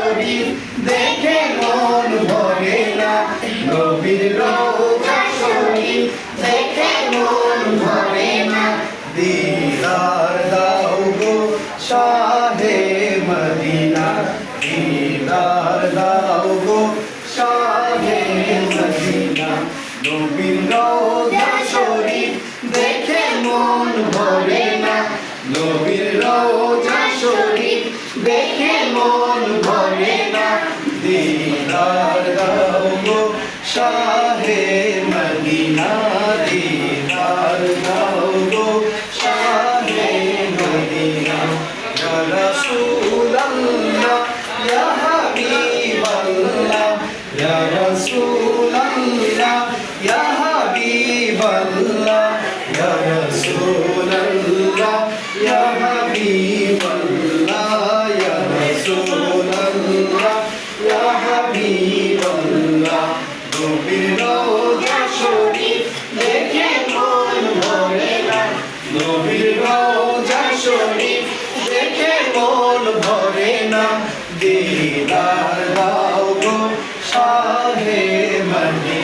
শরীফ দেখে মন ভরে না, নবীর রওজা শরীফ দেখে মন ভরে না। দিদার দাও গো শাহে মদিনা, দিদার দাও গো শাহে মদিনা, নবীর রওজা শরীফ দেখে মন ভরে না, নবীর রওজা শরীফ দেখে মন ভরে না। দিদার দাও গো শাহে মদিনা, দিদার দাও গো শাহে মদিনা। ইয়া রাসূলুল্লাহ ইয়া হাবিবাল্লাহ, ইয়া রাসূলুল্লাহ ইয়া হাবিবাল্লাহ, ইয়া রাসূলুল্লাহ ইয়া হাবিবাল্লাহ, ইয়া রাসূলুল্লাহ ইয়া হাবিবাল্লাহ। নবীর রওজা শরীফ দেখে মন ভরে না, নবীর রওজা শরীফ দেখে মন ভরে না। দিদার দাও গো শাহে মদিনা।